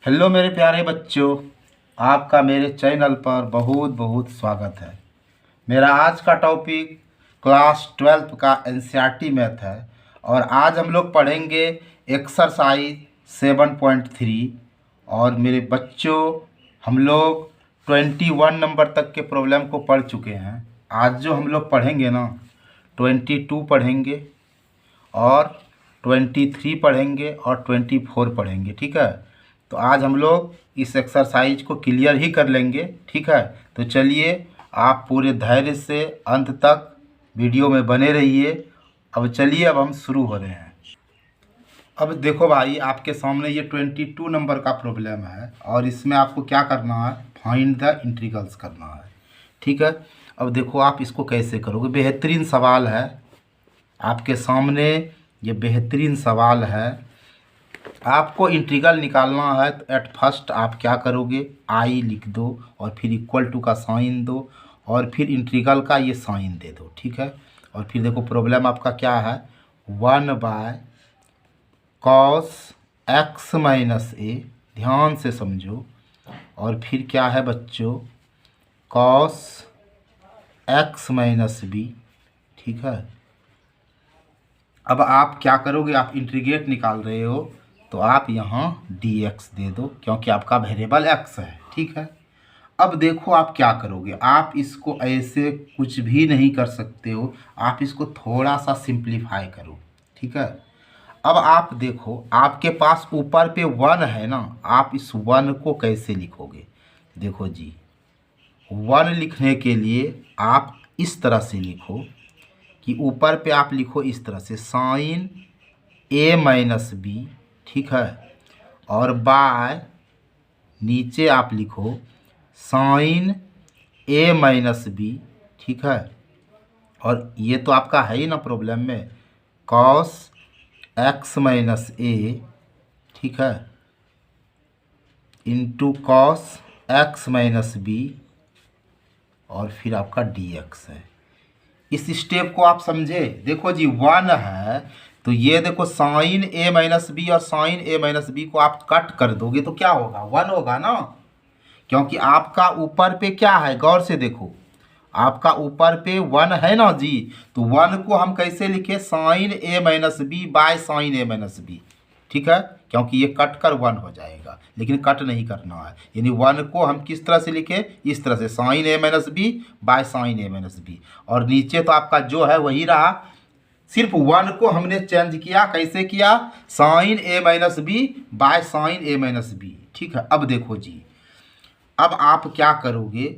Hello मेरे प्यारे बच्चों, आपका मेरे चैनल पर बहुत बहुत स्वागत है। मेरा आज का टॉपिक क्लास 12 का एनसीईआरटी मैथ है और आज हम लोग पढ़ेंगे एक्सरसाइज 7.3। और मेरे बच्चों, हम लोग 21 नंबर तक के प्रॉब्लम को पढ़ चुके हैं। आज जो हम लोग पढ़ेंगे ना, 22 पढ़ेंगे और 23 पढ़ेंगे और 24 पढ़ेंगे। ठीक है, तो आज हम लोग इस एक्सरसाइज को क्लियर ही कर लेंगे। ठीक है, तो चलिए आप पूरे धैर्य से अंत तक वीडियो में बने रहिए। अब चलिए, अब हम शुरू हो रहे हैं। अब देखो भाई, आपके सामने ये 22 नंबर का प्रॉब्लम है और इसमें आपको क्या करना है, फाइंड द इंटीग्रल्स करना है। ठीक है, अब देखो आप इसको कैसे करोगे। बेहतरीन सवाल है आपके सामने, ये बेहतरीन सवाल है। आपको इंटीग्रल निकालना है तो एट फर्स्ट आप क्या करोगे, आई लिख दो और फिर इक्वल टू का साइन दो और फिर इंटीग्रल का ये साइन दे दो। ठीक है, और फिर देखो प्रॉब्लम आपका क्या है, 1/cos x माइनस ए, ध्यान से समझो। और फिर क्या है बच्चों, cos x माइनस बी। ठीक है, अब आप क्या करोगे, आप इंटीग्रेट निकाल रहे हो तो आप यहाँ dx दे दो क्योंकि आपका वेरिएबल x है। ठीक है, अब देखो आप क्या करोगे, आप इसको ऐसे कुछ भी नहीं कर सकते हो, आप इसको थोड़ा सा सिंप्लीफाई करो। ठीक है, अब आप देखो आपके पास ऊपर पे 1 है ना, आप इस 1 को कैसे लिखोगे। देखो जी, 1 लिखने के लिए आप इस तरह से लिखो कि ऊपर पे आप लिखो इस तरह से साइन ए माइनस बी। ठीक है, और बाय नीचे आप लिखो साइन ए माइनस बी। ठीक है, और ये तो आपका है ही ना प्रॉब्लम में, कॉस एक्स माइनस ए। ठीक है, into cos x minus B और फिर आपका डी एक्स है। इस स्टेप को आप समझे। देखो जी, 1 है तो ये देखो साइन ए माइनस बी और साइन ए माइनस बी को आप कट कर दोगे तो क्या होगा, 1 होगा ना, क्योंकि आपका ऊपर पे क्या है, गौर से देखो आपका ऊपर पे 1 है ना जी। तो 1 को हम कैसे लिखे, sine A minus B by sine A minus B. ठीक है, क्योंकि ये कट कर 1 हो जाएगा, लेकिन कट नहीं करना है, यानी 1 को हम किस तरह से लिखे, इस तरह से sine A minus B by sine A minus B. और नीचे तो आपका जो है वही रहा, सिर्फ 1 को हमने चेंज किया। कैसे किया, sine A minus B by sine A minus B. ठीक है, अब देखो जी, अब आप क्या करोगे,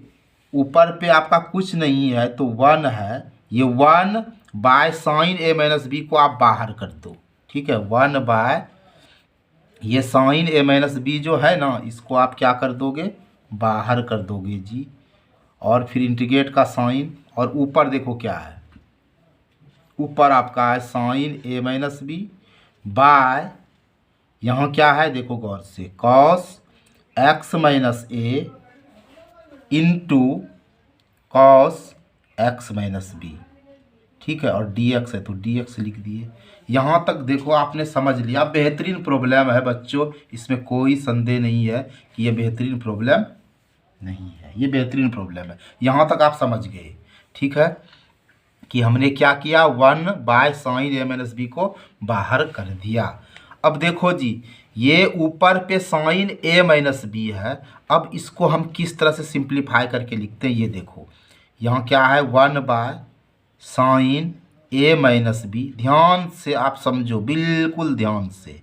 ऊपर पे आपका कुछ नहीं है तो 1 है, ये 1 by sine A minus B को आप बाहर कर दो। ठीक है, 1 बाय ये साइन ए माइनस बी जो है ना, इसको आप क्या कर दोगे, बाहर कर दोगे जी। और फिर इंटीग्रेट का साइन, और ऊपर देखो क्या है, ऊपर आपका है sine A minus B by, यहाँ क्या है देखो गौर से, कॉस एक्स माइनस ए into cos x minus B. ठीक है, और डी एक्स है तो डी एक्स लिख दिए। यहाँ तक देखो आपने समझ लिया। बेहतरीन प्रॉब्लम है बच्चों, इसमें कोई संदेह नहीं है कि ये बेहतरीन प्रॉब्लम नहीं है, ये बेहतरीन प्रॉब्लम है। यहाँ तक आप समझ गए। ठीक है, कि हमने क्या किया, 1 by sine A minus B को बाहर कर दिया। अब देखो जी, ये ऊपर पे साइन ए माइनस बी है, अब इसको हम किस तरह से सिंप्लीफाई करके लिखते हैं, ये देखो यहाँ क्या है, 1 by sine A minus B. ध्यान से आप समझो, बिल्कुल ध्यान से।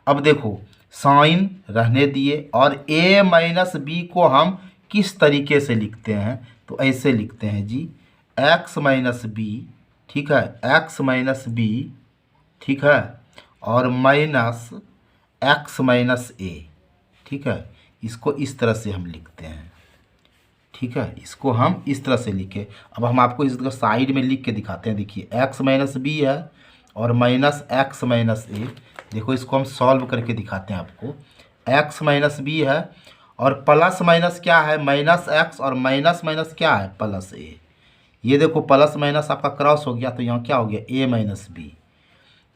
अब देखो साइन रहने दिए और ए माइनस बी को हम किस तरीके से लिखते हैं, तो ऐसे लिखते हैं जी, एक्स माइनस बी। ठीक है, एक्स माइनस बी। ठीक है, और माइनस एक्स माइनस ए। ठीक है, इसको इस तरह से हम लिखते हैं। ठीक है, इसको हम इस तरह से लिखे। अब हम आपको इस तरह साइड में लिख के दिखाते हैं। देखिए एक्स माइनस बी है और माइनस एक्स माइनस ए। देखो इसको हम सॉल्व करके दिखाते हैं आपको। एक्स माइनस बी है और प्लस माइनस क्या है, माइनस एक्स, और माइनस माइनस क्या है, प्लस ए। ये देखो प्लस माइनस आपका क्रॉस हो गया तो यहाँ क्या हो गया, ए माइनस बी।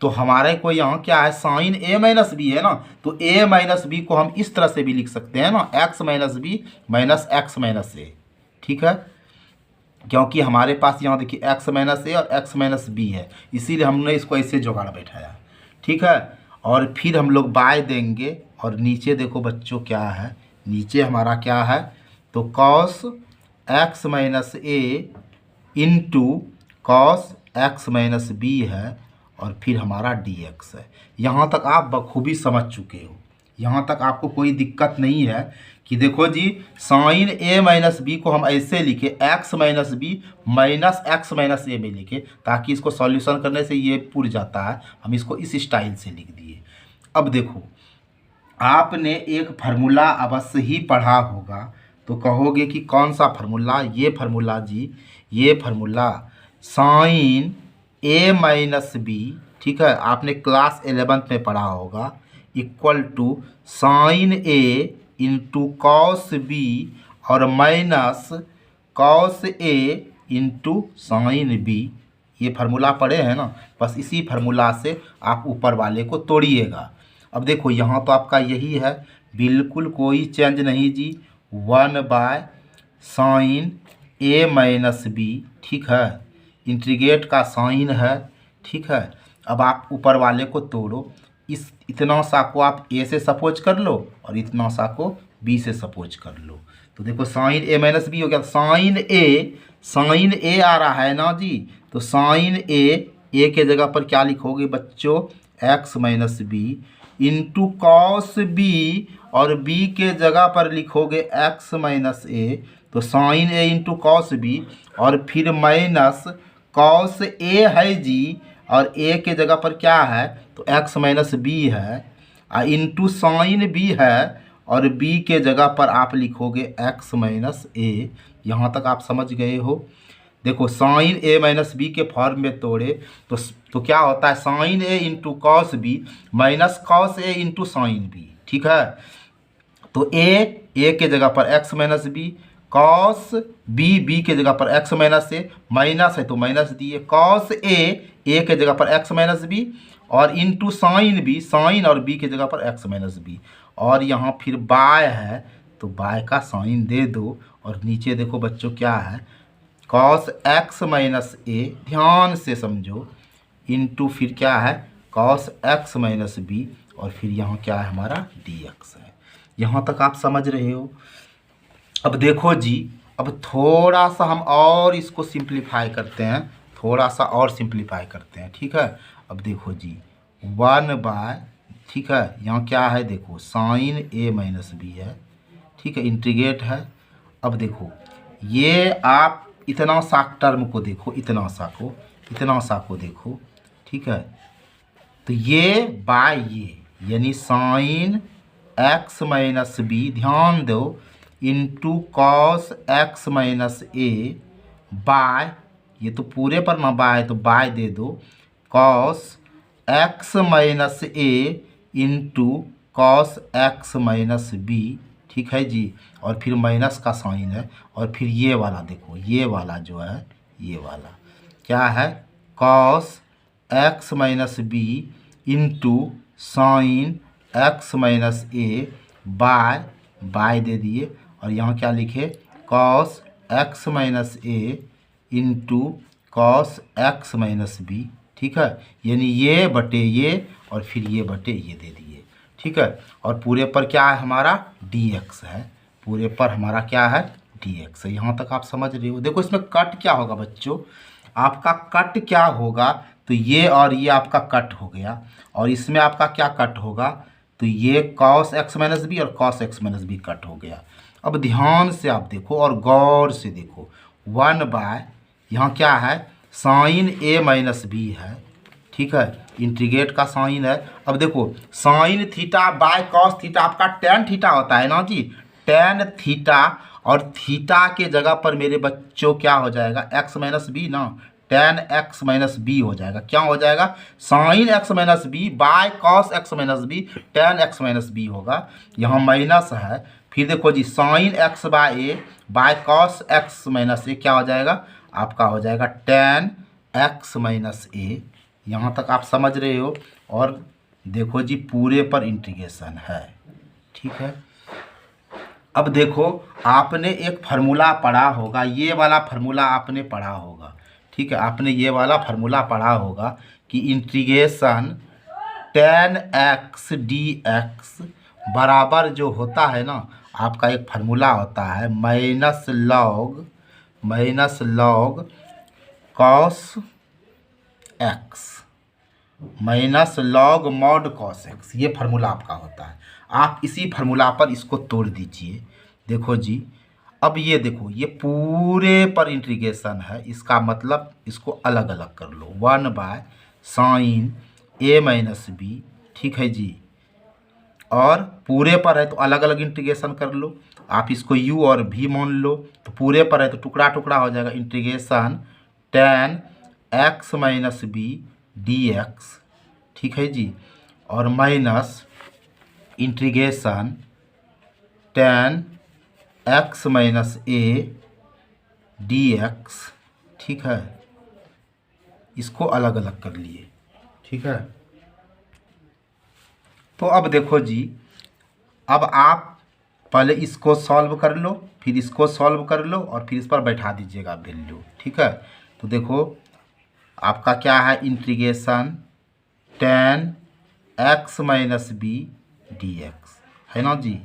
तो हमारे को यहाँ क्या है, साइन ए माइनस बी है ना, तो ए माइनस बी को हम इस तरह से भी लिख सकते हैं ना, x minus B minus x minus ए। ठीक है, क्योंकि हमारे पास यहाँ देखिए एक्स माइनस ए और एक्स माइनस बी है, इसीलिए हमने इसको ऐसे जुगाड़ बैठाया। ठीक है, और फिर हम लोग बाय देंगे, और नीचे देखो बच्चों क्या है, नीचे हमारा क्या है, तो कॉस एक्स माइनस ए into cos x minus B है, और फिर हमारा डी एक्स है। यहाँ तक आप बखूबी समझ चुके हो, यहाँ तक आपको कोई दिक्कत नहीं है कि देखो जी साइन ए माइनस बी को हम ऐसे लिखे, x minus B minus x minus A में लिखे, ताकि इसको सॉल्यूशन करने से ये पुर जाता है, हम इसको इस स्टाइल से लिख दिए। अब देखो आपने एक फार्मूला अवश्य ही पढ़ा होगा, तो कहोगे कि कौन सा फार्मूला, ये फार्मूला जी, ये फार्मूला साइन ए माइनस बी, ठीक है, आपने क्लास 11th में पढ़ा होगा, equal to sine A into cos B और minus cos A into sine B. ये फार्मूला पढ़े हैं ना, बस इसी फार्मूला से आप ऊपर वाले को तोड़िएगा। अब देखो यहाँ तो आपका यही है, बिल्कुल कोई चेंज नहीं जी, 1/साइन ए माइनस बी। ठीक है, इंटीग्रेट का साइन है। ठीक है, अब आप ऊपर वाले को तोड़ो, इस इतना सा को आप ए से सपोज कर लो और इतना सा को बी से सपोज कर लो, तो देखो साइन ए माइनस बी हो गया। साइन ए आ रहा है ना जी, तो साइन ए के जगह पर क्या लिखोगे बच्चों, X minus B into cos B, और बी के जगह पर लिखोगे एक्स माइनस ए, तो sine A into cos B, और फिर माइनस कॉस ए है जी, और ए के जगह पर क्या है, तो एक्स माइनस बी है, इंटू साइन बी है, और बी के जगह पर आप लिखोगे एक्स माइनस ए। यहाँ तक आप समझ गए हो। देखो साइन ए माइनस बी के फॉर्म में तोड़े तो क्या होता है, sine A into cos B minus cos A into sine B. ठीक है, तो ए के जगह पर x minus B, cos B के जगह पर एक्स माइनस ए, माइनस है तो माइनस दिए, कॉस ए के जगह पर एक्स माइनस बी, और इंटू साइन बी, साइन और बी के जगह पर एक्स माइनस बी, और यहाँ फिर बाय है तो बाय का साइन दे दो, और नीचे देखो बच्चों क्या है, कॉस एक्स माइनस ए, ध्यान से समझो, इंटू फिर क्या है, कॉस एक्स माइनस बी, और फिर यहाँ क्या है हमारा डी एक्स है। यहाँ तक आप समझ रहे हो। अब देखो जी, अब थोड़ा सा हम और इसको सिंप्लीफाई करते हैं, थोड़ा सा और सिंप्लीफाई करते हैं। ठीक है, अब देखो जी 1/, ठीक है, यहाँ क्या है देखो साइन ए माइनस बी है। ठीक है, इंटीग्रेट है। अब देखो ये आप इतना सा टर्म को देखो, इतना सा को देखो। ठीक है, तो ये बाय ये, यानी साइन एक्स माइनस बी, ध्यान दो, इंटू कॉस एक्स माइनस ए बाय, ये तो पूरे पर ना बाय, तो बाय दे दो, कॉस एक्स माइनस ए into cos x minus B. ठीक है जी, और फिर माइनस का साइन है, और फिर ये वाला देखो, ये वाला जो है, ये वाला क्या है, cos x minus B into sine x minus A by दे दिए, और यहाँ क्या लिखे, कॉस एक्स माइनस ए into cos x minus B. ठीक है, यानी ये बटे ये, और फिर ये बटे ये दे दिए। ठीक है, और पूरे पर क्या है हमारा डी एक्स है, पूरे पर हमारा क्या है डी एक्स है। यहाँ तक आप समझ रहे हो। देखो इसमें कट क्या होगा बच्चों, आपका कट क्या होगा, तो ये और ये आपका कट हो गया, और इसमें आपका क्या कट होगा, तो ये कॉस एक्स माइनस बी और cos x minus B cut हो गया। अब ध्यान से आप देखो और गौर से देखो, 1/, यहाँ क्या है, साइन ए माइनस बी है। ठीक है, इंटीग्रेट का साइन है। अब देखो sine theta by cos theta आपका टेन थीटा होता है ना जी, टेन थीटा, और थीटा के जगह पर मेरे बच्चों क्या हो जाएगा, एक्स माइनस बी ना, टेन एक्स माइनस बी हो जाएगा। क्या हो जाएगा, sine x minus B by cos x minus b, tan x minus b होगा। यहाँ माइनस है, फिर देखो जी sine x by a by cos x minus ए क्या हो जाएगा, आपका हो जाएगा टेन एक्स माइनस ए। यहाँ तक आप समझ रहे हो। और देखो जी पूरे पर इंटीग्रेशन है, ठीक है। अब देखो आपने एक फार्मूला पढ़ा होगा, ये वाला फार्मूला आपने पढ़ा होगा, ठीक है। आपने ये वाला फार्मूला पढ़ा होगा कि इंटीग्रेशन tan x dx बराबर जो होता है ना, आपका एक फार्मूला होता है minus log cos x minus log mod cos x, ये फार्मूला आपका होता है। आप इसी फार्मूला पर इसको तोड़ दीजिए। देखो जी, अब ये देखो ये पूरे पर इंटीग्रेशन है, इसका मतलब इसको अलग अलग कर लो, 1/sin a माइनस बी, ठीक है जी। और पूरे पर है तो अलग अलग इंटीग्रेशन कर लो, आप इसको u और v मान लो। तो पूरे पर है तो टुकड़ा टुकड़ा हो जाएगा, integration tan x minus B dx, ठीक है जी। और minus integration tan x minus a dx, ठीक है। इसको अलग अलग कर लिए, ठीक है। तो अब देखो जी, अब आप पहले इसको सॉल्व कर लो, फिर इसको सॉल्व कर लो और फिर इस पर बैठा दीजिएगा वैल्यू, ठीक है। तो देखो आपका क्या है, integration tan x minus B dx है ना जी।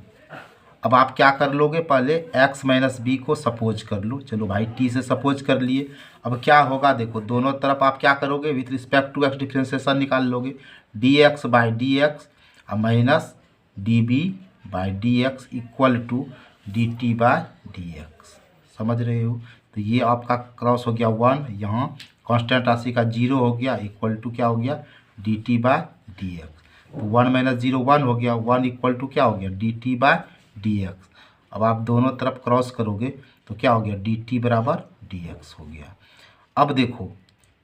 अब आप क्या कर लोगे, पहले x माइनस बी को सपोज कर लो, चलो भाई t से सपोज कर लिए। अब क्या होगा देखो, दोनों तरफ आप क्या करोगे, with respect to x differentiation निकाल लोगे, dx बाई डी एक्स और minus D B by D x equal to D T by D X, समझ रहे हो। तो ये आपका क्रॉस हो गया 1, यहाँ कांस्टेंट राशि का 0 हो गया, इक्वल टू क्या हो गया, d T by D x. तो 1 माइनस 0 1 हो गया, 1 इक्वल टू क्या हो गया, d T by D x. अब आप दोनों तरफ क्रॉस करोगे तो क्या हो गया, डी टी बराबर डी एक्स हो गया। अब देखो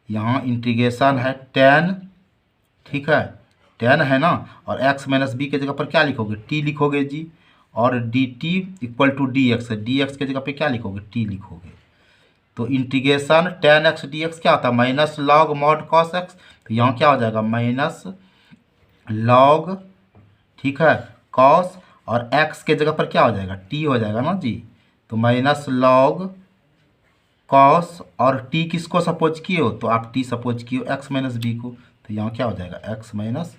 यहाँ इंटीग्रेशन है tan, ठीक है, tan है ना, और x माइनस बी के जगह पर क्या लिखोगे, t लिखोगे जी। और D T equal to D X, D x के जगह पे क्या लिखोगे, t लिखोगे। तो इंटीग्रेशन tan x dx क्या होता है, minus log mod cos x। तो यहाँ क्या हो जाएगा, माइनस लॉग, ठीक है, कॉस, और x के जगह पर क्या हो जाएगा, t हो जाएगा ना जी। तो माइनस लॉग कॉस, और t किसको सपोज किए हो, तो आप t सपोज किए हो x माइनस बी को। तो यहाँ क्या हो जाएगा, x माइनस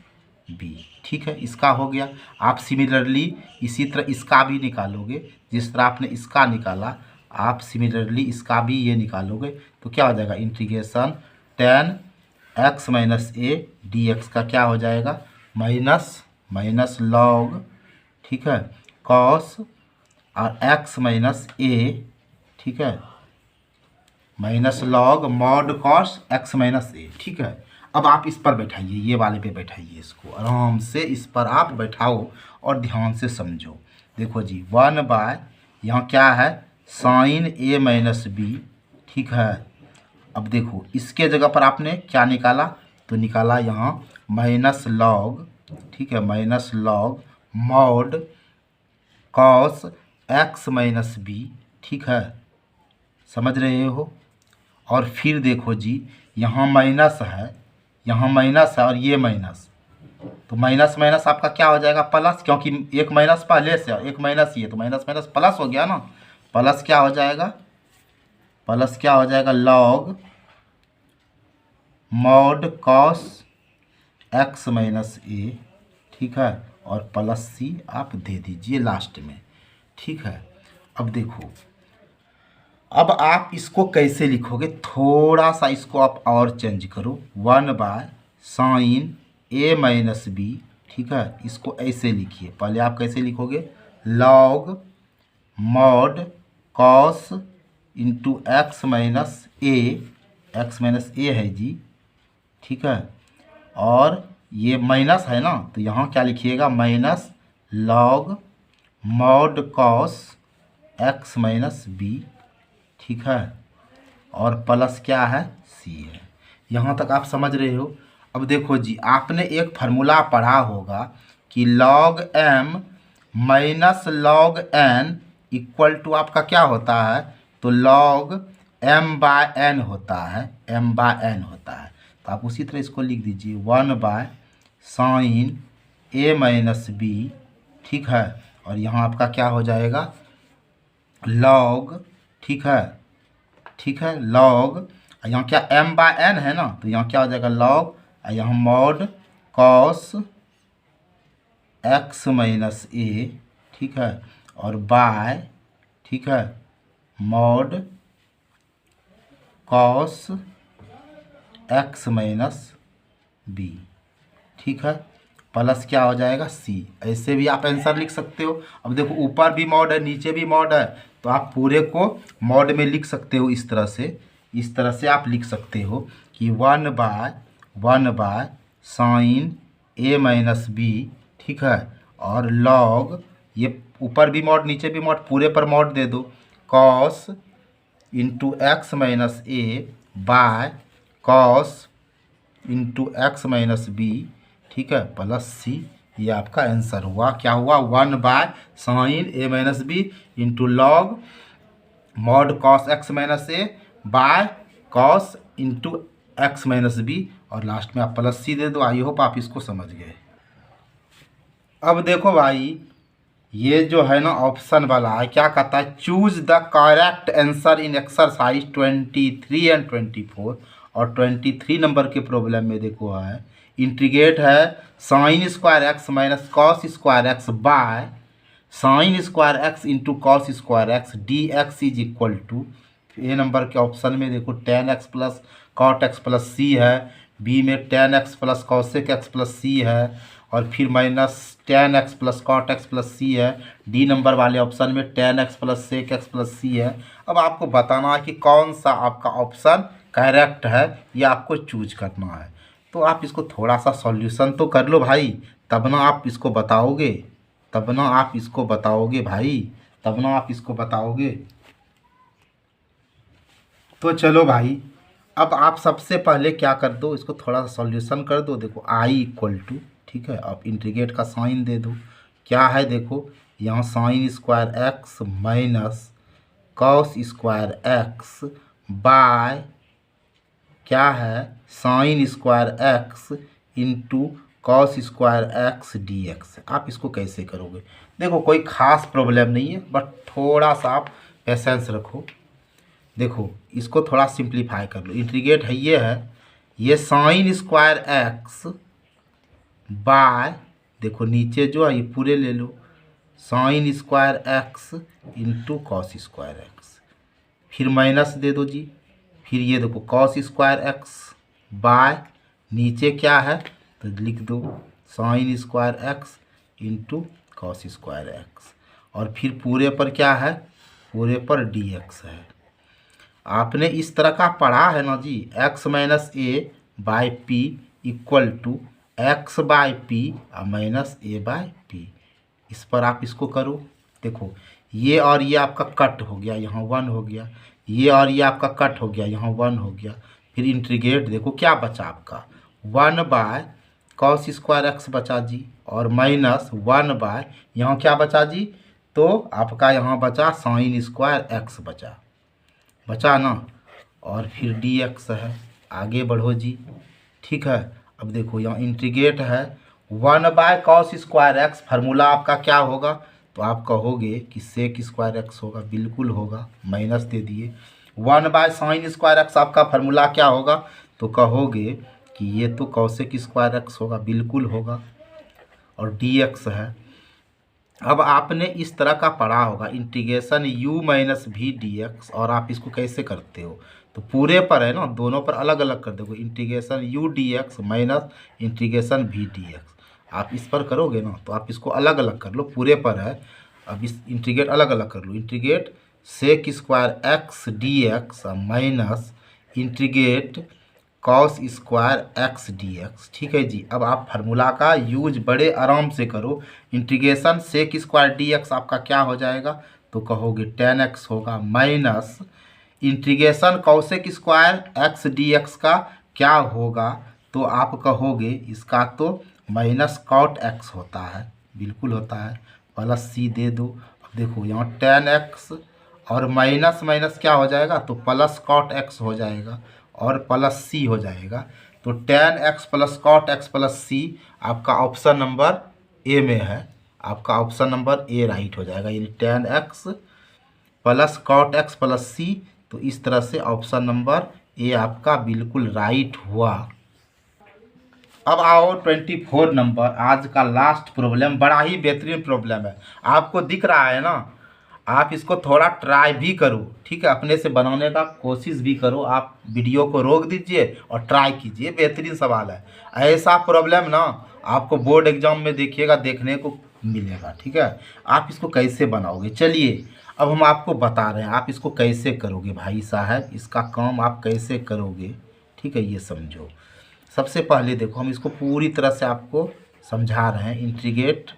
बी, ठीक है। इसका हो गया। आप सिमिलरली इसी तरह इसका भी निकालोगे, जिस तरह आपने इसका निकाला आप सिमिलरली इसका भी ये निकालोगे। तो क्या हो जाएगा, integration tan x minus A D x का क्या हो जाएगा, माइनस लॉग, ठीक है, कॉस और x माइनस ए, ठीक है, minus log mod cos x minus ए, ठीक है। अब आप इस पर बैठाइए, ये वाले पे बैठाइए, इसको आराम से इस पर आप बैठाओ और ध्यान से समझो। देखो जी 1 बाय यहाँ क्या है, साइन ए माइनस बी, ठीक है। अब देखो इसके जगह पर आपने क्या निकाला, तो निकाला यहाँ माइनस लॉग, ठीक है, minus log mod cos x minus B, ठीक है, समझ रहे हो। और फिर देखो जी यहाँ माइनस है, यहाँ माइनस है और ये माइनस, तो माइनस माइनस आपका क्या हो जाएगा, प्लस, क्योंकि एक माइनस पहले से और एक माइनस ये, तो माइनस माइनस प्लस हो गया ना। प्लस क्या हो जाएगा, प्लस क्या हो जाएगा, log mod cos x minus ए, ठीक है, और प्लस सी आप दे दीजिए लास्ट में, ठीक है। अब देखो अब आप इसको कैसे लिखोगे, थोड़ा सा इसको आप और चेंज करो, 1 by sine A minus B, ठीक है। इसको ऐसे लिखिए, पहले आप कैसे लिखोगे, log mod cos into x minus a, x minus a है जी, ठीक है। और ये माइनस है ना, तो यहाँ क्या लिखिएगा, minus log mod cos x minus B, ठीक है, और प्लस क्या है, सी है। यहाँ तक आप समझ रहे हो। अब देखो जी आपने एक फार्मूला पढ़ा होगा कि log M minus log N equal to आपका क्या होता है, तो लॉग एम बाय एन होता है, एम बाय एन होता है। तो तो आप उसी तरह इसको लिख दीजिए 1/sin a माइनस बी, ठीक है। और यहाँ आपका क्या हो जाएगा log, ठीक है, ठीक है, log, यहाँ क्या m/n है ना, तो यहाँ क्या हो जाएगा log, यहाँ mod cos x minus a, ठीक है, और बाय, ठीक है, mod cos x minus b, ठीक है, प्लस क्या हो जाएगा c। ऐसे भी आप आंसर लिख सकते हो। अब देखो ऊपर भी मॉड है नीचे भी मॉड है, तो आप पूरे को मॉड में लिख सकते हो। इस तरह से आप लिख सकते हो कि 1/1 साइन a माइनस बी, ठीक है, और log, ये ऊपर भी मॉड नीचे भी मॉड, पूरे पर मॉड दे दो, cos into x minus A by cos into x minus B, ठीक है, प्लस सी। ये आपका आंसर हुआ। क्या हुआ 1/sin a minus B into log mod cos x minus A by cos into x minus B, और लास्ट में आप प्लस सी दे दो। आई होप आप इसको समझ गए। अब देखो भाई, ये जो है ना ऑप्शन वाला है, क्या कहता है, choose the correct answer in exercise 23 and 24। और 23 नंबर के प्रॉब्लम में देखो है इंटीग्रेट है sine square x minus cos square x by sine square x into cos square x D x is equal to. A number के option में देखो tan x plus cot x plus c है, B में tan x plus cosec x plus c है, और फिर minus tan x plus cot x plus c है। D number वाले ऑप्शन में tan x plus sec x plus c है। अब आपको बताना है कि कौन सा आपका ऑप्शन करेक्ट है, ये आपको चूज करना है। तो आप इसको थोड़ा सा सॉल्यूशन तो कर लो भाई, तब ना आप इसको बताओगे, तब ना आप इसको बताओगे भाई, तब ना आप इसको बताओगे। तो चलो भाई, अब आप सबसे पहले क्या कर दो, इसको थोड़ा सा सॉल्यूशन कर दो। देखो आई इक्वल टू, ठीक है, अब इंटीग्रेट का साइन दे दो। क्या है देखो, यहाँ sine square x minus cos square x by क्या है sine square x into cos square x D x. आप इसको कैसे करोगे, देखो कोई खास प्रॉब्लम नहीं है, बट थोड़ा सा आप पेशेंस रखो। देखो इसको थोड़ा सिंप्लीफाई कर लो। इंटीग्रेट है ये साइन स्क्वायर एक्स बाय, देखो नीचे जो है ये पूरे ले लो, sine square x into cos square x, फिर माइनस दे दो जी, फिर ये देखो कॉस स्क्वायर एक्स बाय नीचे क्या है तो लिख दो sign square x into cos square x, और फिर पूरे पर क्या है, पूरे पर डी एक्स है। आपने इस तरह का पढ़ा है ना जी, x minus A by p equal to x by p minus A by p. इस पर आप इसको करो। देखो ये और ये आपका कट हो गया, यहाँ 1 हो गया, ये और ये आपका कट हो गया, यहाँ 1 हो गया। फिर इंटीग्रेट देखो क्या बचा आपका 1 बाय कॉस स्क्वायर एक्स बचा जी, और माइनस 1 बाय यहाँ क्या बचा जी, तो आपका यहाँ बचा साइन स्क्वायर एक्स बचा ना, और फिर डी एक्स है। आगे बढ़ो जी, ठीक है। अब देखो यहाँ इंटीग्रेट है 1 bye cos square x, formula आपका क्या होगा, तो आप कहोगे कि सेक स्क्वायर एक्स होगा, बिल्कुल होगा, माइनस दे दिए। 1 बाय साइन स्क्वायर एक्स आपका फार्मूला क्या होगा, तो कहोगे कि ये तो कॉसेक स्क्वायर एक्स होगा, बिल्कुल होगा, और डी एक्स है। अब आपने इस तरह का पढ़ा होगा integration u minus v d x, और आप इसको कैसे करते हो, तो पूरे पर है ना, दोनों पर अलग अलग कर दोगे, integration u d x minus integration v d x. आप इस पर करोगे ना, तो आप इसको अलग अलग कर लो, पूरे पर है, अब इस इंटीग्रेट अलग अलग कर लो, integrate sec square x D x minus integrate cos square x D x, ठीक है जी। अब आप फार्मूला का यूज बड़े आराम से करो। Integration sec square d x आपका क्या हो जाएगा, तो कहोगे tan x होगा, माइनस integration cosec square x D x का क्या होगा, तो आप कहोगे इसका तो माइनस कॉट एक्स होता है, बिल्कुल होता है, प्लस सी दे दो। अब देखो यहाँ tan x और माइनस माइनस क्या हो जाएगा, तो प्लस कॉट एक्स हो जाएगा, और प्लस सी हो जाएगा। तो tan x plus cot x plus c आपका ऑप्शन नंबर ए में है, आपका ऑप्शन नंबर ए राइट हो जाएगा, यानी tan x plus cot x plus c. तो इस तरह से ऑप्शन नंबर ए आपका बिल्कुल राइट हुआ। अब आओ 24 नंबर, आज का लास्ट प्रॉब्लम, बड़ा ही बेहतरीन प्रॉब्लम है। आपको दिख रहा है ना, आप इसको थोड़ा ट्राई भी करो, ठीक है, अपने से बनाने का कोशिश भी करो। आप वीडियो को रोक दीजिए और ट्राई कीजिए, बेहतरीन सवाल है। ऐसा प्रॉब्लम ना आपको बोर्ड एग्जाम में देखिएगा, देखने को मिलेगा, ठीक है। आप इसको कैसे बनाओगे, चलिए अब हम आपको बता रहे हैं आप इसको कैसे करोगे भाई साहब, इसका काम आप कैसे करोगे, ठीक है, ये समझो। सबसे पहले देखो हम इसको पूरी तरह से आपको समझा रहे हैं। इंटीग्रेट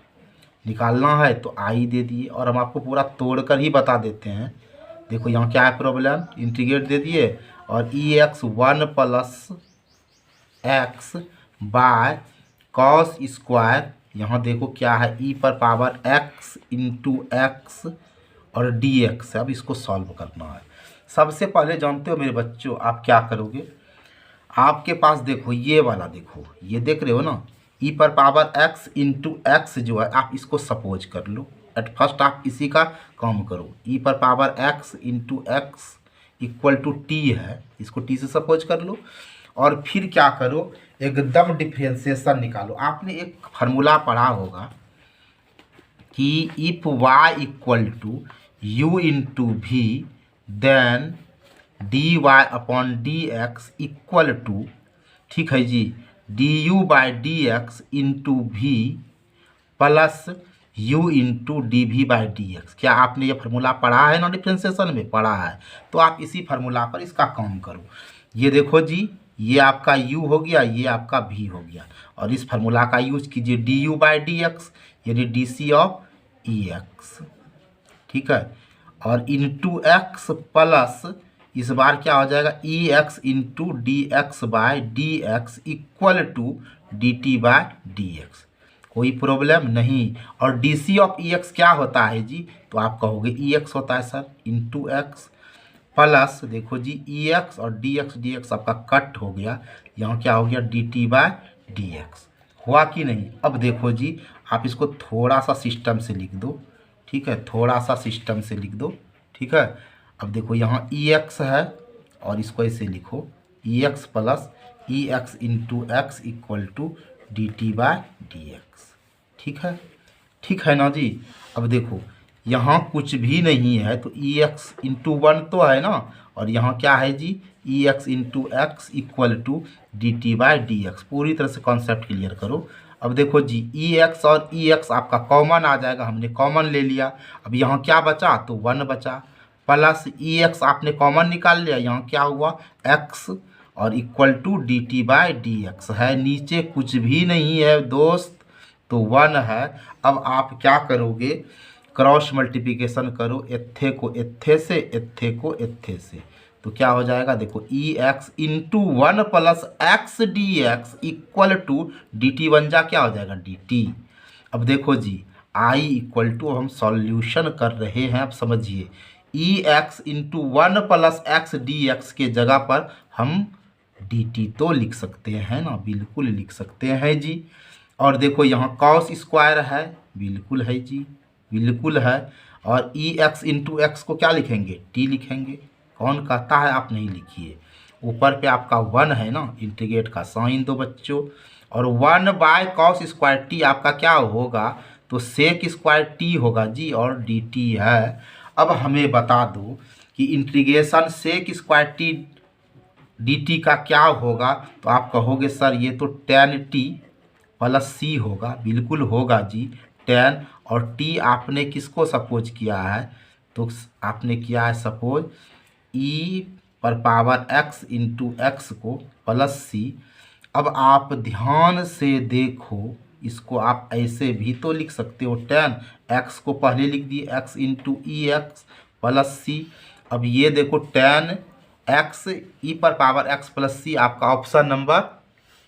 निकालना है तो आई दे दिए, और हम आपको पूरा तोड़कर ही बता देते हैं। देखो यहाँ क्या है प्रॉब्लम, इंटीग्रेट दे दिए और e x 1 plus x by cos square, यहाँ देखो क्या है ई पर पावर एक्स इंटू एक्स और डी एक्स है। अब इसको सॉल्व करना है। सबसे पहले जानते हो मेरे बच्चों आप क्या करोगे, आपके पास देखो ये वाला, देखो ये देख रहे हो ना, ई पर पावर एक्स इंटू एक्स जो है, आप इसको सपोज कर लो। एट फर्स्ट आप इसी का काम करो, ई पर power x into x equal to t है, इसको टी से सपोज कर लो। और फिर क्या करो, एकदम डिफ्रेंसिएशन निकालो। आपने एक फार्मूला पढ़ा होगा कि if y equal to u into v then d y upon d x equal to, ठीक है जी, d u by D x into v plus u into d v by D x. क्या आपने ये formula पढ़ा है ना, differentiation में पढ़ा है? तो आप इसी फार्मूला पर इसका काम करो। ये देखो जी, ये आपका u हो गया, ये आपका v हो गया, और इस फार्मूला का यूज कीजिए d u by D x यानी d c of e x, ठीक है, और इंटू एक्स प्लस इस बार क्या हो जाएगा e x into d x by d x equal to D t by d x. कोई प्रॉब्लम नहीं। और d c of e x क्या होता है जी, तो आप कहोगे ई एक्स होता है सर, इंटू एक्स प्लस देखो जी ई एक्स और डी एक्स आपका कट हो गया, यहाँ क्या हो गया d t by d x. हुआ कि नहीं? अब देखो जी आप इसको थोड़ा सा सिस्टम से लिख दो, ठीक है, थोड़ा सा सिस्टम से लिख दो, ठीक है। अब देखो यहाँ ई एक्स है और इसको ऐसे लिखो e x plus e x into x equal to D t by d x, ठीक है ना जी। अब देखो यहाँ कुछ भी नहीं है तो ई एक्स इंटू 1 तो है ना, और यहाँ क्या है जी e x into x equal to D T by D x. पूरी तरह से कॉन्सेप्ट क्लियर करो। अब देखो जी ई एक्स और ई एक्स आपका कॉमन आ जाएगा, हमने कॉमन ले लिया। अब यहाँ क्या बचा, तो 1 बचा, प्लस ई एक्स आपने कॉमन निकाल लिया, यहाँ क्या हुआ एक्स और equal to D T by D x है। नीचे कुछ भी नहीं है दोस्त, तो 1 है। अब आप क्या करोगे, क्रॉस मल्टीप्लिकेशन करो, एथे को एथे से, एथे को एथे से, तो क्या हो जाएगा देखो e x into 1 plus x D x equal to D t बन जा क्या हो जाएगा डी टी। अब देखो जी आई इक्वल टू हम सॉल्यूशन कर रहे हैं, अब समझिए e x into 1 plus x D x के जगह पर हम डी टी तो लिख सकते हैं ना, बिल्कुल लिख सकते हैं जी। और देखो यहाँ कॉस स्क्वायर है, बिल्कुल है जी, बिल्कुल है। और ई एक्स इंटू एक्स को क्या लिखेंगे, टी लिखेंगे। कौन कहता है आप नहीं लिखिए, ऊपर पे आपका 1 है ना, इंटीग्रेट का साइन दो बच्चों, और 1 बाय कॉस स्क्वायर टी आपका क्या होगा, तो सेक स्क्वायर टी होगा जी, और डी टी है। अब हमें बता दो कि integration sec square t d t का क्या होगा, तो आप कहोगे सर ये तो tan टी प्लस सी होगा, बिल्कुल होगा जी tan, और t आपने किसको सपोज किया है, तो आपने किया है सपोज e पर पावर x इंटू एक्स को प्लस सी। अब आप ध्यान से देखो, इसको आप ऐसे भी तो लिख सकते हो, tan x को पहले लिख दिए x इंटू ई एक्स प्लस सी। अब ये देखो tan x ई पर पावर x प्लस सी आपका ऑप्शन नंबर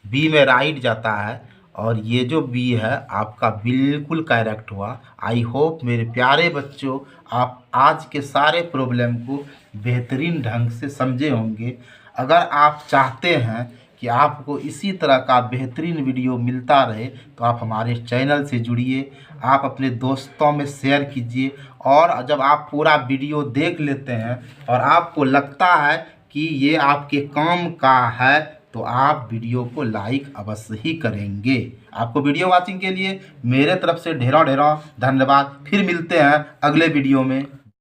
बी में राइट जाता है, और ये जो बी है आपका बिल्कुल करेक्ट हुआ। आई होप मेरे प्यारे बच्चों आप आज के सारे प्रॉब्लम को बेहतरीन ढंग से समझे होंगे। अगर आप चाहते हैं कि कि आपको इसी तरह का बेहतरीन वीडियो मिलता रहे तो आप हमारे चैनल से जुड़िए, आप अपने दोस्तों में शेयर कीजिए। और जब आप पूरा वीडियो देख लेते हैं और आपको लगता है कि ये आपके काम का है तो आप वीडियो को लाइक अवश्य ही करेंगे। आपको वीडियो वॉचिंग के लिए मेरे तरफ से ढेरों ढेरों धन्यवाद। फिर मिलते हैं अगले वीडियो में।